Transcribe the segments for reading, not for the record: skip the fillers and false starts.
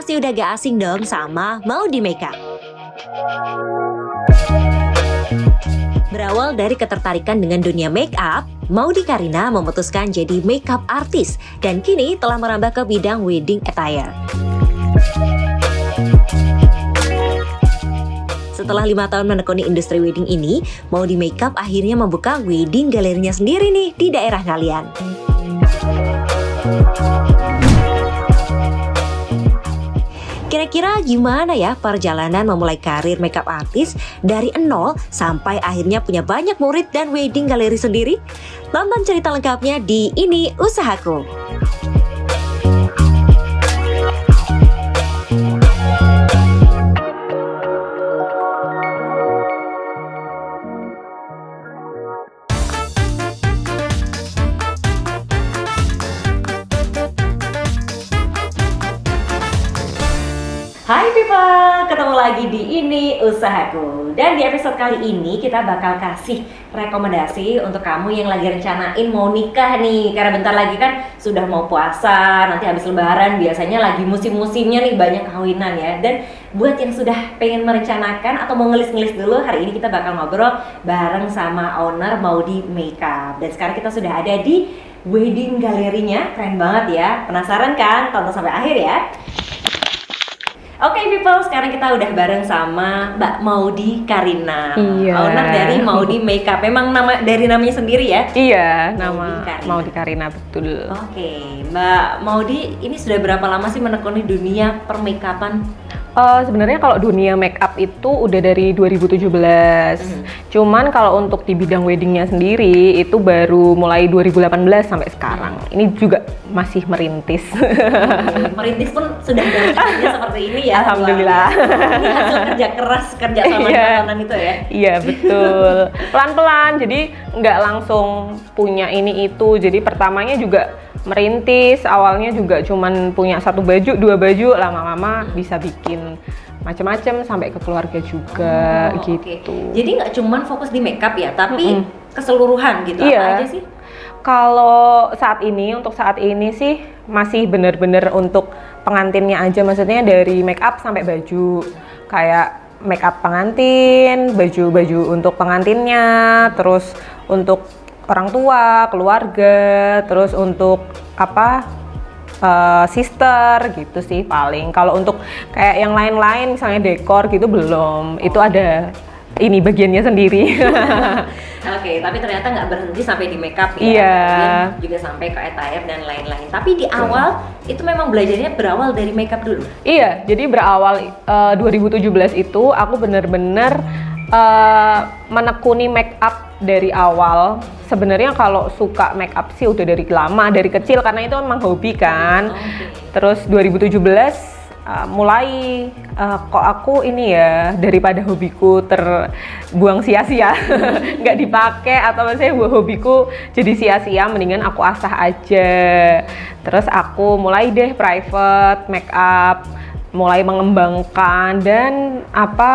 Pasti udah gak asing dong sama Maudy Makeup. Berawal dari ketertarikan dengan dunia makeup, Maudy Karina memutuskan jadi makeup artist dan kini telah merambah ke bidang wedding attire. Setelah 5 tahun menekuni industri wedding ini, Maudy Makeup akhirnya membuka wedding galerinya sendiri nih di daerah kalian. Kira-kira gimana ya perjalanan memulai karir makeup artist dari nol sampai akhirnya punya banyak murid dan wedding galeri sendiri? Tonton cerita lengkapnya di Ini Usahaku. Hai people, ketemu lagi di Ini Usahaku. Dan di episode kali ini kita bakal kasih rekomendasi untuk kamu yang lagi rencanain mau nikah nih. Karena bentar lagi kan sudah mau puasa, nanti habis lebaran biasanya lagi musim-musimnya nih banyak kawinan ya. Dan buat yang sudah pengen merencanakan atau mau ngelis-ngelis dulu, hari ini kita bakal ngobrol bareng sama owner Maudy Makeup. Dan sekarang kita sudah ada di wedding galerinya, keren banget ya. Penasaran kan? Tonton sampai akhir ya. Oke people, sekarang kita udah bareng sama Mbak Maudy Karina, owner dari Maudy Makeup. Memang dari namanya sendiri ya? Iya, nama Maudy Karina, betul. Oke, Mbak Maudy, ini sudah berapa lama sih menekuni dunia permakeupan? Sebenarnya kalau dunia makeup itu udah dari 2017. Cuman kalau untuk di bidang weddingnya sendiri itu baru mulai 2018 sampai sekarang. Ini juga masih merintis. Merintis pun sudah berhasilnya seperti ini ya. Alhamdulillah. Ini hasil kerja keras, kerja sama teman-teman itu ya. Iya betul. Pelan-pelan, jadi nggak langsung punya ini itu. Jadi pertamanya juga merintis, awalnya juga cuman punya 1 baju, 2 baju, lama-lama bisa bikin macam-macam sampai ke keluarga juga gitu. Okay. Jadi nggak cuman fokus di makeup ya, tapi keseluruhan gitu. Apa aja sih? Kalau untuk saat ini sih masih bener-bener untuk pengantinnya aja, maksudnya dari makeup sampai baju, kayak makeup pengantin, baju-baju untuk pengantinnya, terus untuk orang tua, keluarga, terus untuk sister gitu sih paling. Kalau untuk kayak yang lain-lain misalnya dekor gitu belum, itu ada ini bagiannya sendiri. Oke, tapi ternyata nggak berhenti sampai di makeup ya. Iya. Juga sampai ke attire dan lain-lain. Tapi di awal itu memang belajarnya berawal dari makeup dulu. Iya, jadi berawal 2017 itu aku bener-bener menekuni makeup dari awal. Sebenarnya kalau suka makeup sih udah dari lama, dari kecil karena itu memang hobi kan. Terus 2017 mulai kok aku ini ya, daripada hobiku terbuang sia-sia, nggak dipakai atau misalnya hobiku jadi sia-sia, mendingan aku asah aja. Terus aku mulai deh private makeup, mulai mengembangkan, dan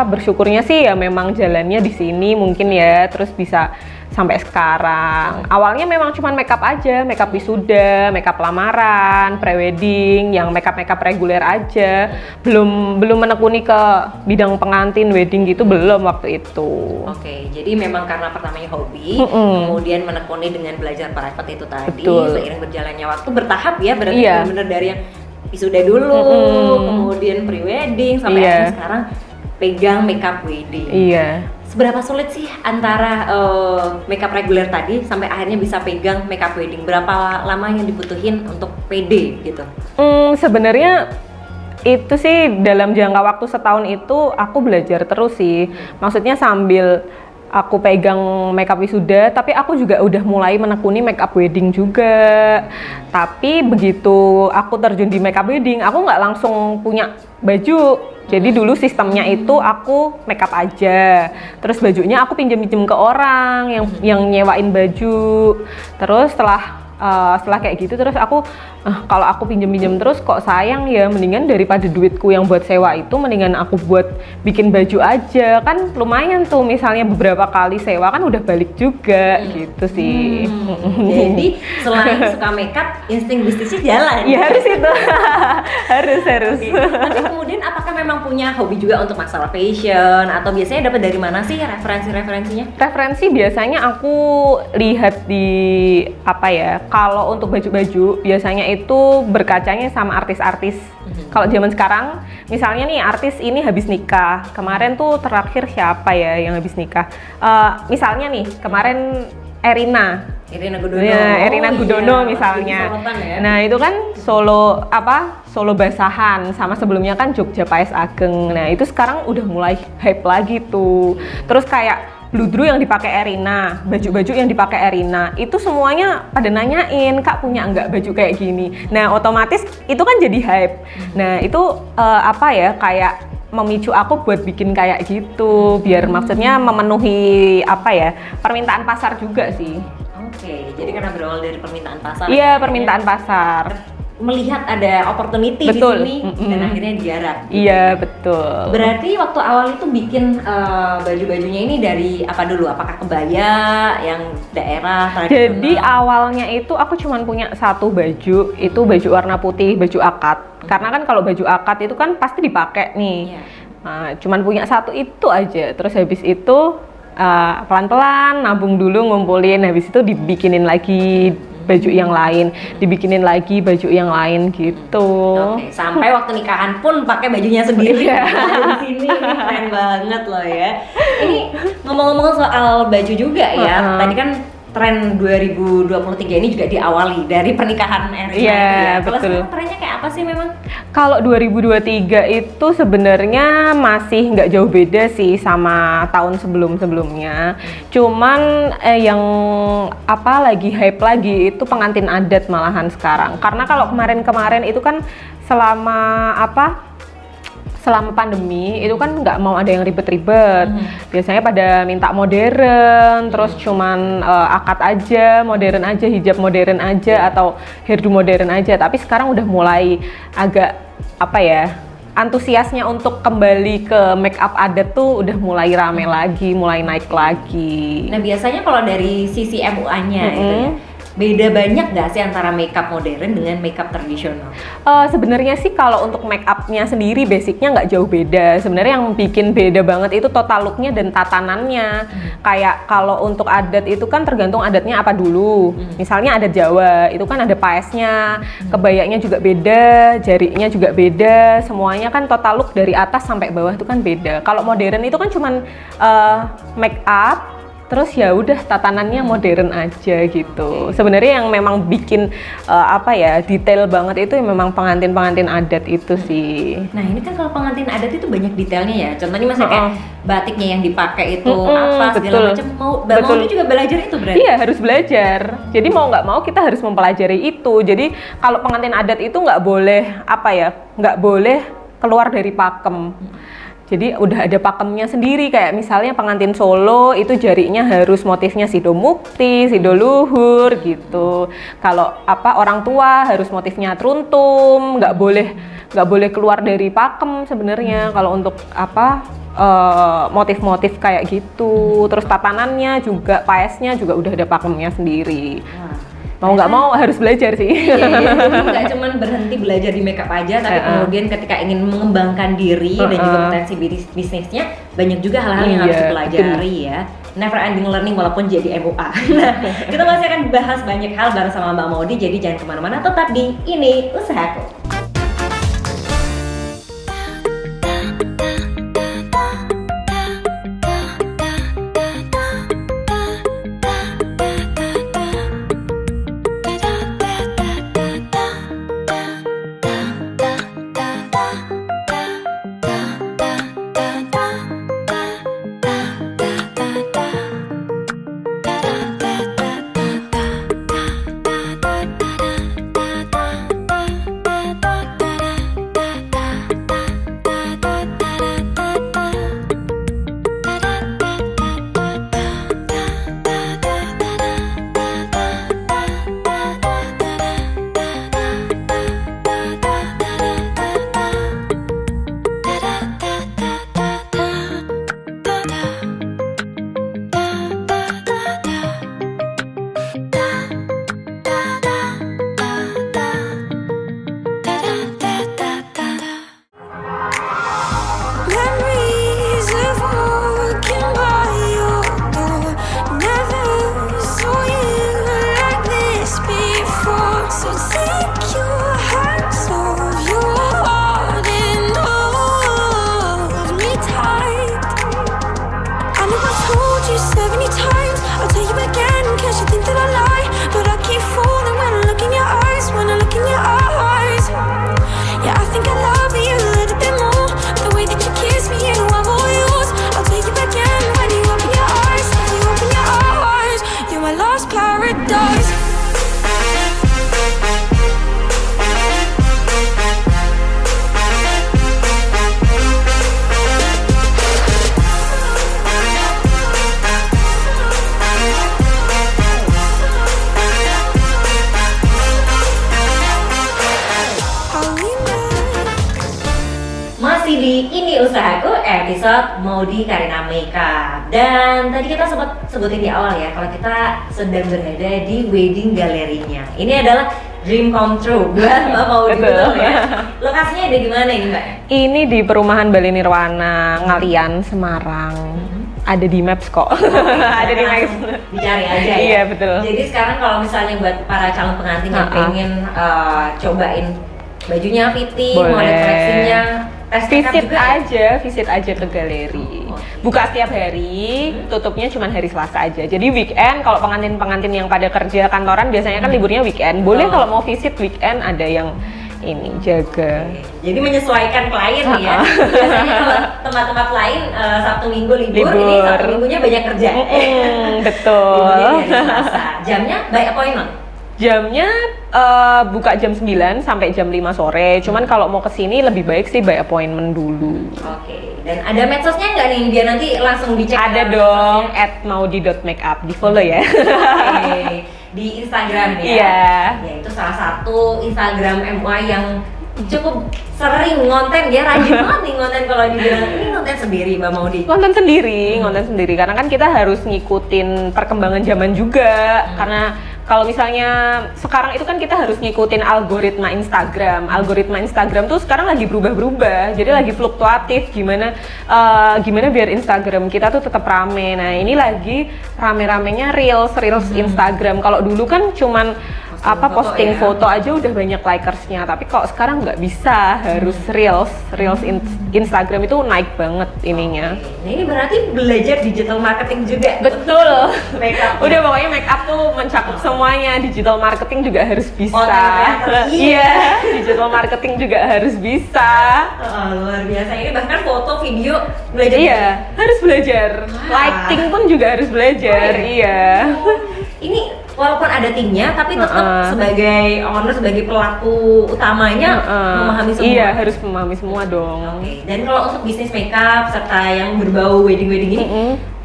bersyukurnya sih ya memang jalannya di sini mungkin ya, terus bisa sampai sekarang. Awalnya memang cuma makeup aja, makeup wisuda, makeup lamaran, prewedding, yang makeup reguler aja. Belum menekuni ke bidang pengantin, wedding gitu belum waktu itu. Oke, jadi memang karena pertamanya hobi, kemudian menekuni dengan belajar private itu tadi. Betul. Seiring berjalannya waktu bertahap ya, berarti benar-benar dari yang wisuda dulu, kemudian pre-wedding, sampai akhirnya sekarang pegang makeup wedding. Iya. Seberapa sulit sih antara makeup reguler tadi sampai akhirnya bisa pegang makeup wedding? Berapa lama yang dibutuhin untuk pede gitu? Sebenarnya itu sih dalam jangka waktu setahun itu aku belajar terus sih. Maksudnya sambil aku pegang makeup wisuda, tapi aku juga udah mulai menekuni makeup wedding juga. Tapi begitu aku terjun di makeup wedding, aku nggak langsung punya baju. Jadi dulu sistemnya itu aku makeup aja, terus bajunya aku pinjem-pinjem ke orang yang nyewain baju. Terus setelah setelah kayak gitu terus aku kalau aku pinjem-pinjem terus kok sayang ya, mendingan daripada duitku yang buat sewa itu mendingan aku buat bikin baju aja, kan lumayan tuh, misalnya beberapa kali sewa kan udah balik juga gitu sih. Jadi selain suka makeup, insting bisnisnya jalan. Ya harus itu. harus. Tapi kemudian apakah memang punya hobi juga untuk masalah fashion, atau biasanya dapat dari mana sih referensinya? Referensi biasanya aku lihat di apa ya, kalau untuk baju-baju biasanya itu berkacanya sama artis-artis. Kalau zaman sekarang misalnya nih artis ini habis nikah, kemarin tuh terakhir siapa ya yang habis nikah, misalnya nih kemarin Erina Gudono, ya, Erina Gudono misalnya. Ya. Nah itu kan solo basahan, sama sebelumnya kan Jogja Paes Ageng. Nah itu sekarang udah mulai hype lagi tuh. Terus kayak bludru yang dipakai Erina, baju-baju yang dipakai Erina, itu semuanya pada nanyain, Kak punya nggak baju kayak gini? Nah otomatis itu kan jadi hype. Nah itu kayak memicu aku buat bikin kayak gitu, biar maksudnya memenuhi permintaan pasar juga sih. Oke, jadi karena berawal dari permintaan pasar. Iya, permintaan pasar. Melihat ada opportunity betul. Di sini dan akhirnya digarap. Iya, betul. Berarti waktu awal itu bikin baju-bajunya ini dari apa dulu? Apakah kebaya yang daerah tradisional? Jadi awalnya itu aku cuma punya satu baju, itu baju warna putih, baju akad. Karena kan kalau baju akad itu kan pasti dipakai nih. Iya. Nah, cuman punya satu itu aja. Terus habis itu pelan-pelan nabung dulu, ngumpulin, habis itu dibikinin lagi baju yang lain, dibikinin lagi baju yang lain gitu. Oke, sampai waktu nikahan pun pakai bajunya sendiri. Di sini keren banget loh ya. Ini ngomong-ngomong soal baju juga ya. Tadi kan tren 2023 ini juga diawali dari pernikahan Erina. Iya, Kalau betul. sekarang trennya kayak apa sih memang? Kalau 2023 itu sebenarnya masih nggak jauh beda sih sama tahun sebelum-sebelumnya. Cuman yang lagi hype lagi itu pengantin adat malahan sekarang. Karena kalau kemarin-kemarin itu kan selama pandemi itu kan nggak mau ada yang ribet-ribet. Biasanya pada minta modern, terus cuman akad aja, modern aja, hijab modern aja, atau hairdo modern aja. Tapi sekarang udah mulai agak antusiasnya untuk kembali ke make up adat tuh udah mulai rame lagi, mulai naik lagi. Nah biasanya kalau dari sisi MUA-nya itu ya, beda banyak nggak sih antara makeup modern dengan makeup tradisional? Sebenarnya sih kalau untuk make upnya sendiri basicnya nggak jauh beda. Sebenarnya yang bikin beda banget itu total looknya dan tatanannya. Kayak kalau untuk adat itu kan tergantung adatnya apa dulu. Misalnya adat Jawa itu kan ada paesnya, kebayanya juga beda, jarinya juga beda. Semuanya kan total look dari atas sampai bawah itu kan beda. Kalau modern itu kan cuman make up, terus ya udah tatanannya modern aja gitu. Sebenarnya yang memang bikin detail banget itu memang pengantin-pengantin adat itu sih. Nah ini kan kalau pengantin adat itu banyak detailnya ya. Contohnya misalnya kayak batiknya yang dipakai itu apa segala macam. Mau juga belajar itu berarti? Iya harus belajar. Jadi mau nggak mau kita harus mempelajari itu. Jadi kalau pengantin adat itu nggak boleh keluar dari pakem. Jadi udah ada pakemnya sendiri, kayak misalnya pengantin Solo itu jarinya harus motifnya Sido Mukti, Sido Luhur gitu. Kalau orang tua harus motifnya truntum, nggak boleh keluar dari pakem sebenarnya. Kalau untuk motif-motif kayak gitu. Terus tatanannya juga, paesnya juga udah ada pakemnya sendiri. Mau nggak mau harus belajar sih. Iya, jadi nggak cuma berhenti belajar di makeup aja, tapi kemudian ketika ingin mengembangkan diri dan juga potensi bisnisnya, banyak juga hal-hal yang harus dipelajari ya. Never ending learning walaupun jadi MUA. Nah, kita masih akan bahas banyak hal bareng sama Mbak Maudy, jadi jangan kemana-mana, tetap di Ini Usahaku. Usahaku episode Maudy Karina Makeup. Dan tadi kita sempat sebutin di awal ya, kalau kita sedang berada di wedding galerinya. Ini adalah dream come true buat Mbak Maudy, betul ya? Lokasinya ada di mana ini Mbak? Ini di perumahan Bali Nirwana, Ngalian, Semarang. Ada di Maps kok. Ada di Maps. Dicari aja ya. Iya betul. Jadi sekarang kalau misalnya buat para calon pengantin yang pengen cobain bajunya fitting, mau ada koleksinya, visit aja ke galeri. Buka setiap hari, tutupnya cuma hari Selasa aja. Jadi weekend kalau pengantin-pengantin yang pada kerja kantoran biasanya kan liburnya weekend. Boleh kalau mau visit weekend ada yang ini jaga. Jadi menyesuaikan klien nih ya. Biasanya kalau tempat-tempat lain Sabtu Minggu libur, ini Sabtu Minggunya banyak kerja. Betul. Jamnya by appointment. Jamnya buka jam 9 sampai jam 5 sore. Cuman kalau mau kesini lebih baik sih by appointment dulu. Oke. Dan ada medsosnya nggak nih? Biar nanti langsung dicek. Ada dong, @maudy.makeup. Di follow ya. Oke. Di Instagram ya. Iya. Ya itu salah satu Instagram MUA yang cukup sering ngonten ya, rajin banget nih ngonten. Kalau dibilang ini ngonten sendiri Mbak Maudy. Ngonten sendiri karena kan kita harus ngikutin perkembangan zaman juga. Karena kalau misalnya sekarang itu kan kita harus ngikutin algoritma Instagram. Algoritma Instagram tuh sekarang lagi berubah-berubah. Jadi lagi fluktuatif gimana biar Instagram kita tuh tetap rame. Nah, ini lagi rame-ramenya reels Instagram. Kalau dulu kan cuman posting foto aja udah banyak likersnya, tapi kok sekarang nggak bisa, harus reels Instagram itu naik banget ininya. Nah, ini berarti belajar digital marketing juga. Betul. Udah pokoknya make up tuh mencakup semuanya, digital marketing juga harus bisa. Iya, digital marketing juga harus bisa. Luar biasa, ini bahkan foto, video belajar. Iya, harus belajar. Lighting pun juga harus belajar. Iya. Ini walaupun ada timnya, tapi tetap sebagai owner, sebagai pelaku utamanya memahami semua. Iya, harus memahami semua dong. Oke. Dan kalau untuk bisnis makeup serta yang berbau wedding ini,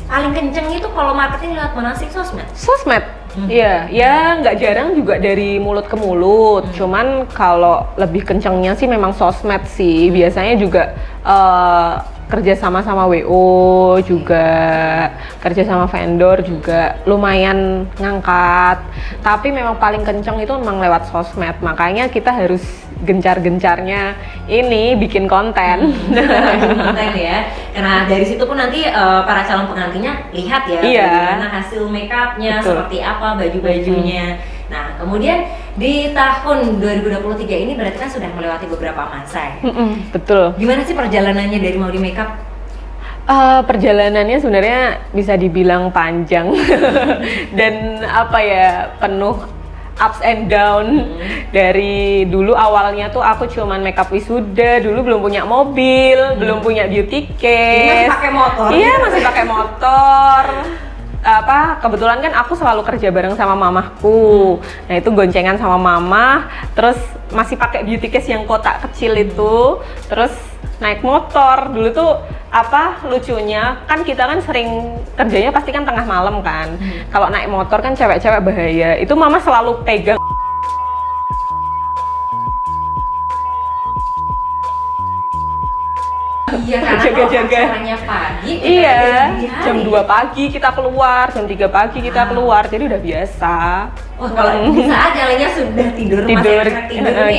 paling kenceng itu kalau marketing lewat mana sih? Sosmed. Iya, ya nggak jarang juga dari mulut ke mulut. Cuman kalau lebih kencengnya sih memang sosmed sih. Biasanya juga kerja sama WO juga, kerja sama vendor juga lumayan ngangkat. Tapi memang paling kenceng itu memang lewat sosmed. Makanya kita harus gencar-gencarnya ini bikin konten. Konten ya. Karena dari situ pun nanti para calon pengantinnya lihat ya bagaimana hasil makeupnya, seperti apa baju-bajunya. Nah, kemudian di tahun 2023 ini berarti kan sudah melewati beberapa masa ya? Betul. Gimana sih perjalanannya dari Maudy Makeup? Perjalanannya sebenarnya bisa dibilang panjang dan penuh ups and down. Dari dulu awalnya tuh aku cuman makeup wisuda, dulu belum punya mobil, belum punya beauty case. Masih pakai motor? Iya, masih pakai motor. Kebetulan kan aku selalu kerja bareng sama mamahku. Nah, itu goncengan sama mama, terus masih pakai beauty case yang kotak kecil itu, terus naik motor. Dulu tuh lucunya kan kita kan sering kerjanya pasti kan tengah malam kan. Kalau naik motor kan cewek-cewek bahaya. Itu mama selalu pegang Iya, karena jaga-jaga pagi. Iya, jam 2 pagi kita keluar, jam 3 pagi kita keluar, jadi udah biasa. Wah, kalau di saat yang lainnya sudah tidur nih,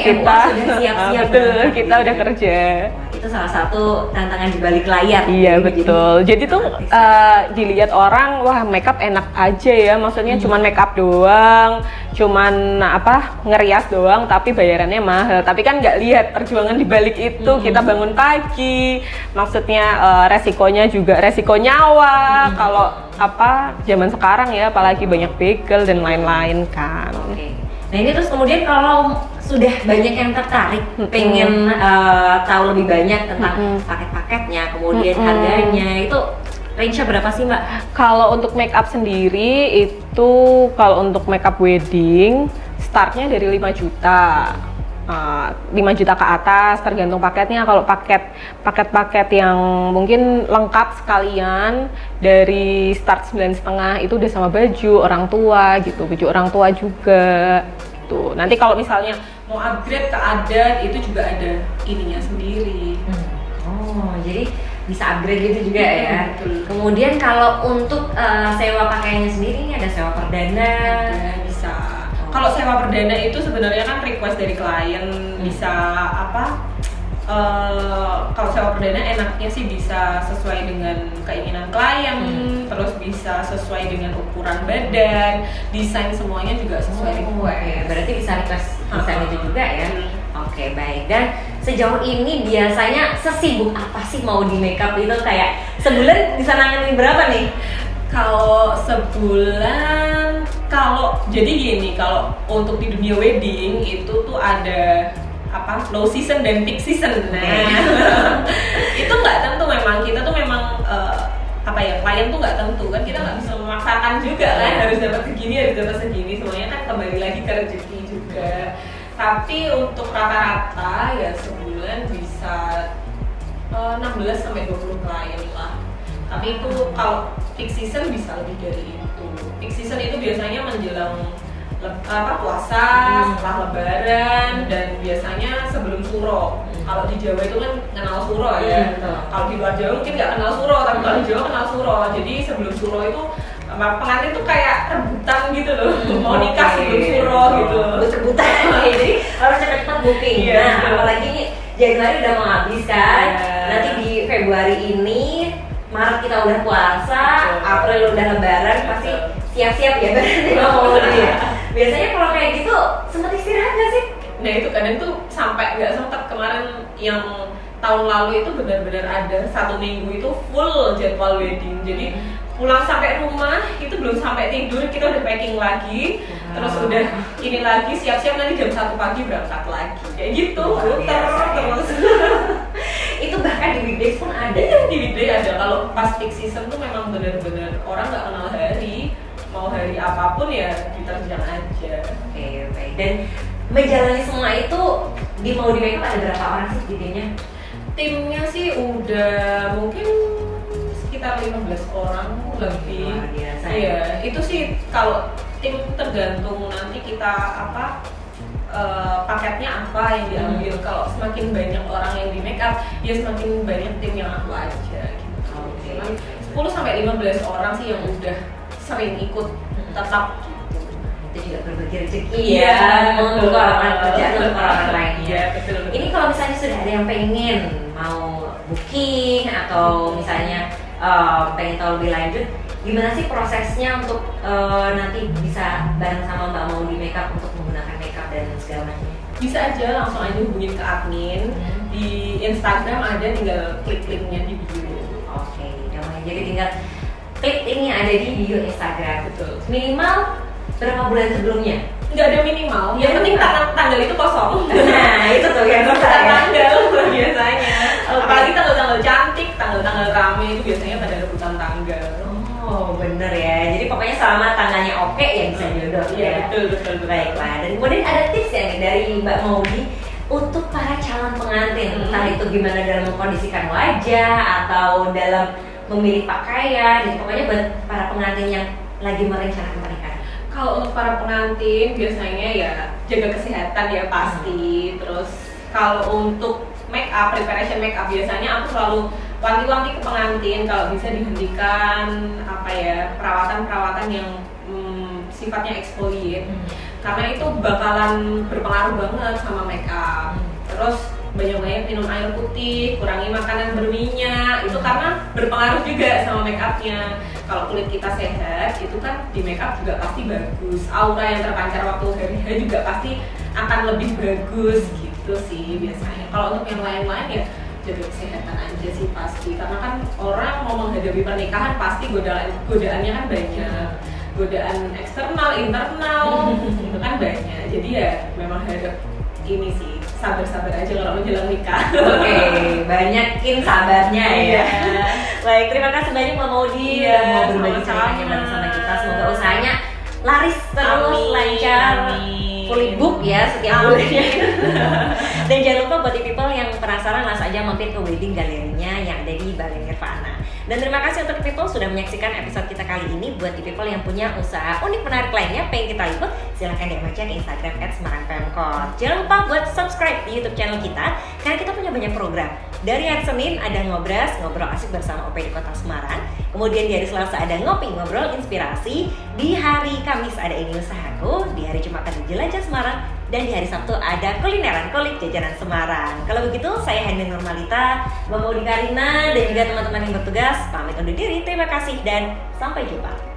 kita sudah siap-siap. Betul, kita udah kerja. Itu salah satu tantangan di balik layar. Iya, betul. Jadi tuh dilihat orang, wah makeup enak aja ya, maksudnya cuman makeup doang, cuman ngerias doang, tapi bayarannya mahal. Tapi kan nggak lihat perjuangan di balik itu. Kita bangun pagi, maksudnya resikonya juga resiko nyawa. Kalau zaman sekarang ya, apalagi banyak begal dan lain-lain kan. Nah, ini terus kemudian kalau sudah banyak yang tertarik pengen tahu lebih banyak tentang paket-paketnya, kemudian harganya, itu range-nya berapa sih Mbak? Kalau untuk make up sendiri itu, kalau untuk make up wedding startnya dari 5 juta. 5 juta ke atas tergantung paketnya. Kalau paket yang mungkin lengkap sekalian dari start 9,5 itu udah sama baju orang tua gitu, baju orang tua juga tuh. Nanti kalau misalnya mau upgrade ke adat itu juga ada ininya sendiri. jadi bisa upgrade gitu juga ya. Betul. Kemudian kalau untuk sewa pakaiannya sendiri ini ada sewa perdana. Bisa. Kalau sewa perdana itu sebenarnya kan request dari klien, bisa apa? Kalau sewa perdana enaknya sih bisa sesuai dengan keinginan klien, terus bisa sesuai dengan ukuran badan, desain semuanya juga sesuai request. Berarti bisa request desain itu juga ya. Oke, baik. Dan sejauh ini biasanya sesibuk apa sih mau di makeup itu, kayak sebulan bisa nanganin berapa nih? Kalau sebulan, kalau jadi gini, kalau untuk di dunia wedding itu tuh ada apa, low season dan peak season. Nah, itu nggak tentu, memang kita tuh memang apa ya, klien tuh nggak tentu kan, kita nggak bisa memaksakan juga kan, harus dapat segini, semuanya kan kembali lagi ke rezeki juga. Tapi untuk rata-rata ya sebulan bisa 16 sampai 20 klien lah. Tapi itu kalau peak season bisa lebih dari itu. Peak season itu biasanya menjelang puasa, setelah lebaran, dan biasanya sebelum suro. Kalau di Jawa itu kan kenal suro ya. Kalau di luar Jawa mungkin nggak kenal suro, tapi kalau di Jawa kenal suro. Jadi sebelum suro itu pengantin tuh kayak rebutan gitu loh, mau nikah sebelum suro gitu. Rebutan, jadi harus cepat-cepat booking. Nah, apalagi nih Januari udah mau habis kan. Nanti di Februari ini, Maret kita udah puasa, April udah lebaran, pasti siap-siap ya berarti mau dia. Biasanya kalau kayak gitu sempat istirahat nggak sih? Nah itu kadang tuh sampai nggak sempat. Kemarin yang tahun lalu itu benar-benar ada 1 minggu itu full jadwal wedding. Jadi pulang sampai rumah itu belum sampai tidur kita udah packing lagi, terus udah ini lagi siap-siap nanti jam 1 pagi berangkat lagi, kayak gitu. Terus itu bahkan di weekdays pun ada. Di weekday ada. Kalau pas peak season tuh memang benar-benar orang nggak kenal hari, mau hari apapun ya diterjang aja. Oke, baik. Dan menjalani semua itu di Maudi Makeup ada berapa orang sih di timnya? Timnya sih udah mungkin sekitar 15 orang lebih. Luar biasa. Iya, itu sih kalau tim tergantung nanti kita apa, paketnya apa yang diambil. Kalau semakin banyak orang yang di make up, ya semakin banyak tim yang aku aja gitu. Cuman 10 sampai 15 orang sih yang udah sering ikut tetap gitu. Itu juga berbagi rezeki ya, untuk orang kerjaan untuk orang lainnya. Iya, betul. Ini kalau misalnya sudah ada yang pengen mau booking atau misalnya pengen tahu lebih lanjut, gimana sih prosesnya untuk nanti bisa bareng sama Mbak Maudi Makeup untuk menggunakan makeup dan segala macamnya? Bisa aja langsung aja hubungin ke admin. Di Instagram ada, tinggal klik linknya di bio. Oke, jadi tinggal klik ini ada di bio Instagram. Betul. Minimal berapa bulan sebelumnya? Nggak ada minimal, yang penting tanggal itu kosong. Nah itu tuh yang susah ya. Tanggal biasanya. Apalagi tanggal-tanggal cantik, tanggal-tanggal rame itu biasanya pada rebutan tanggal. Oh bener ya, jadi pokoknya selama tanggalnya oke ya bisa jodoh ya. Betul. Baiklah, dan kemudian ada tips ya nih dari Mbak Maudi untuk para calon pengantin, entah itu gimana dalam mengkondisikan wajah atau dalam memilih pakaian, jadi pokoknya buat para pengantin yang lagi merencanakan pernikahan. Kalau untuk para pengantin biasanya ya jaga kesehatan ya pasti. Terus kalau untuk make up, preparation make up biasanya aku selalu wanti-wanti ke pengantin kalau bisa dihentikan apa ya, perawatan-perawatan yang sifatnya exfoliate. Karena itu bakalan berpengaruh banget sama make up. Terus banyak-banyak minum air putih, kurangi makanan berminyak, itu karena berpengaruh juga sama make upnya. Kalau kulit kita sehat, itu kan di make up juga pasti bagus. Aura yang terpancar waktu hari juga pasti akan lebih bagus gitu sih biasanya. Kalau untuk yang lain-lain ya jaga kesehatan aja sih pasti. Karena kan orang mau menghadapi pernikahan pasti godaannya kan banyak. Godaan eksternal, internal, itu kan banyak. Jadi ya memang harus ini sih, sabar-sabar aja kalau menjelang nikah. Oke, banyakin sabarnya ya. Baik, terima kasih banyak Mbak Maudi udah mau berbagi ceritanya bareng sama kita. Semoga usahanya laris terus, lancar, fully book ya setiap bulannya. Dan jangan lupa buat people yang penasaran langsung aja mampir ke wedding galerinya yang ada di Balai Nirvana. Dan terima kasih untuk people sudah menyaksikan episode kita kali ini. Buat people yang punya usaha unik menarik lainnya pengen kita liput, silahkan DM aja ke Instagram @semarangpemkot. Jangan lupa buat subscribe di YouTube channel kita karena kita punya banyak program. Dari hari Senin ada Ngobras, ngobrol asik bersama OPD Kota Semarang. Kemudian di hari Selasa ada Ngopi, ngobrol inspirasi. Di hari Kamis ada Ini Usahaku. Di hari Jumat ada Jelajah Semarang. Dan di hari Sabtu ada Kulineran Kulik Jajanan Semarang. Kalau begitu saya Handi Nurmalita, Mbak Maudi Karina, dan juga teman-teman yang bertugas pamit undur diri. Terima kasih dan sampai jumpa.